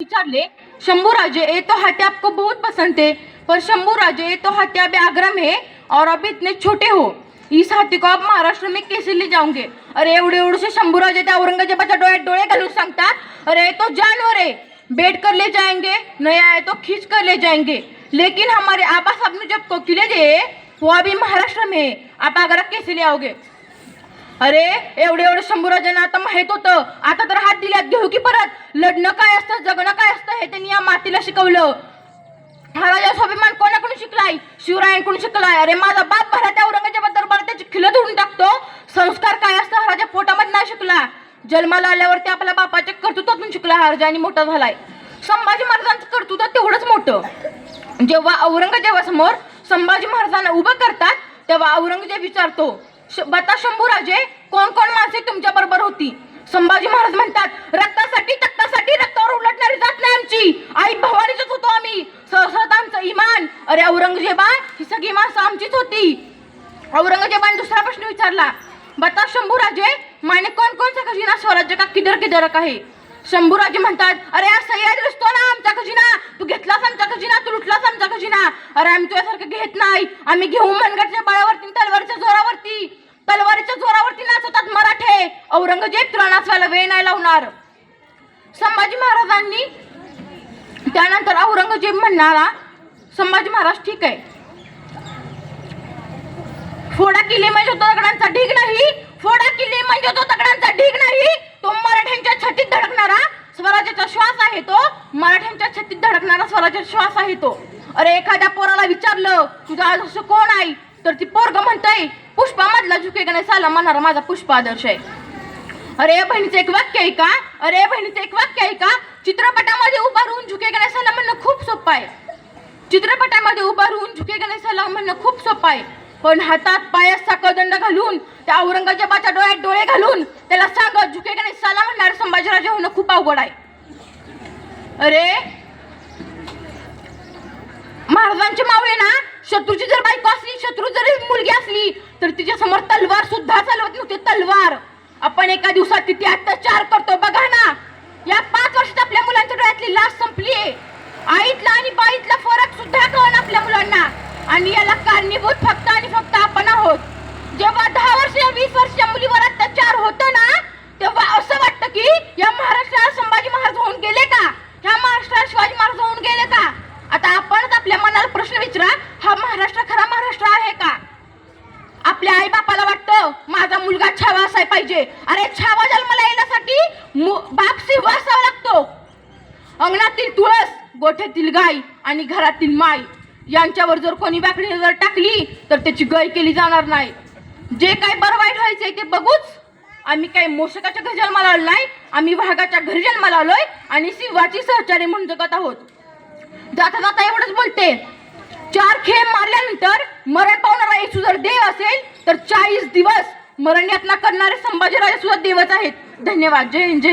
विचारले, शंभूराजे ये तो हाथी आपको बहुत पसंद है, पर शंभूराजे ये तो हाथी अभी आगरा में है और अभी इतने छोटे हो, इस हाथी को आप महाराष्ट्र में कैसे ले जाओगे? अरे एवढे एवढे से शंभूराजे त्या औरंगजेबाच्या डोळ्यात डोळे घालून सांगतात, अरे ये तो जानवर है, बैठ कर ले जाएंगे, नहीं आए तो खींच कर ले जाएंगे, लेकिन हमारे आबा साहब ने जब कोकिले दिए वो अभी महाराष्ट्र में है, आप आगरा कैसे ले आओगे? अरे एवढे एवढे शंभूराजांना आता माहित होतं, आता तर हात दिल्यात, घेऊ की परत? लढणं काय असतं, जगणं काय असतं हे त्यांनी या मातीला शिकवलं. हा राजा स्वाभिमान कोणाकडून शिकलाय? शिवरायांकडून शिकलाय. अरे माझा बाप भरात्या औरंगजेबा दरबारात त्याची खिलं तोडून टाकतो. संस्कार काय असतं हा राजा पोटामध्ये नाही शिकला, जन्माला आल्यावरती आपल्या बापाच्या कर्तृत्वातून शिकला हा राजा आणि मोठा झालाय. संभाजी महाराजांचं कर्तृत्व तेवढंच मोठं. जेव्हा औरंगजेबासमोर संभाजी महाराजांना उभं करतात तेव्हा औरंगजेब विचारतो, बता शंभूराजे कोण कोण माणसे तुमच्या बरोबर होती? संभाजी महाराज म्हणतात, रक्तासाठी तक्तासाठी रक्तावर उलटणारी जात नाही आमची, आई भवानीच होतो आम्ही, सहसत आमचं इमान. अरे औरंगजेबा ही सगळी माणसं आमचीच होती. औरंगजेबाने दुसरा प्रश्न विचारला, बता शंभूराजे माने कौन कौन सा खजिना स्वराज्य का किधर किधर रखा है? शंभूराजे म्हणतात, अरे आज सह्याद्री दिसतो ना आमचा खजिना, तू घेतलास आमचा खजिना, तू लुटलास आमचा खजिना. अरे आम्ही तुझ्यासारखं घेत नाही, आम्ही घेऊ मनगटच्या बळावरती, तलवारीच्या जोरावरती नाचवतात मराठे. औरंगजेब तुला नाचवायला वेळ नाही लावणार. संभाजी महाराजांनी त्यानंतर औरंगजेब म्हणणारा, संभाजी महाराज ठीक आहे, फोडा किल्ले म्हणजे तो दगडांचा ढीग नाही, फोडा किल्ले म्हणजे तो दगडांचा ढीग नाही, तो मराठ्यांच्या छातीत धडकणारा स्वराज्याचा श्वास आहे, तो मराठ्यांच्या छातीत धडकणारा स्वराज्याचा श्वास आहे तो. अरे एखाद्या पोराला विचारलं तुझा आदर्श कोण आहे, तर ती पोरग म्हणतंय पुष्पामधला झुकेगा नाही साला म्हणणारा माझा पुष्पा आदर्श आहे. अरे बहिणीचं एक वाक्य आहे का? अरे बहिणीचं एक वाक्य आहे का? चित्रपटामध्ये उभा राहून झुकेगा नाही साला म्हणणं खूप सोपं आहे. चित्रपटामध्ये उभा राहून झुकेगा नाही साला म्हणणं खूप सोपं आहे, पण हातात पायात साखळदंड घालून त्या औरंगजेबाच्या डोळ्यात डोळे घालून त्याला सांगत झुकेगा नाही साला म्हणणारे संभाजीराजे होणं खूप अवघड आहे. अरे महाराजांचे मावळे ना, शत्रूची जर बायको असली, शत्रू जरी मुलगी असली तर तिच्या समोर तलवार सुद्धा चालवत नव्हते, तलवार. आपण एका दिवसात किती अत्याचार करतो बघा ना. या 5 वर्षात आपल्या मुलांच्या डोळ्यातली लाज संपलीये. आईतला आणि बाईतला फरक सुद्धा कळण आपल्या मुलांना, आणि याला कारणीभूत फक्त आणि फक्त आपण आहोत. जेव्हा 10 वर्ष या 20 वर्षाच्या मुलीवर अत्याचार होतो ना, तेव्हा असं वाटतं की या महाराष्ट्राला संभाजी महाराज होऊन गेले का, ह्या महाराष्ट्राला शिवाजी महाराज होऊन गेले का? आता आपणच आपल्या मनाला प्रश्न विचारा, हा महाराष्ट्र खरा महाराष्ट्र आहे का? आपल्या आई बापाला वाटतं माझा मुलगा छावा असाय पाहिजे. अरे छावा जन्माला येण्यासाठी बाप सिंह असावा लागतो. अंगणातील तुळस, गोठ्यातील गाय आणि घरातील माय यांच्यावर जर कोणी वाकडी नजर टाकली तर त्याची गय केली जाणार नाही. जे काय बरं वाईट व्हायचंय ते बघूच. आम्ही काही मोषकाच्या घरी जन्माला आलो नाही, आम्ही वाघाच्या घरी जन्माला आलोय आणि सिंहाची सहचारी म्हणून जगत आहोत. जाता जाता एवढंच बोलते, 4 खेळ मारल्यानंतर मरण पावणारा येशू जर देव असेल तर 40 दिवस मरण यातना करणारे संभाजीराजे सुद्धा देवच आहेत. धन्यवाद. जय हिंद. जय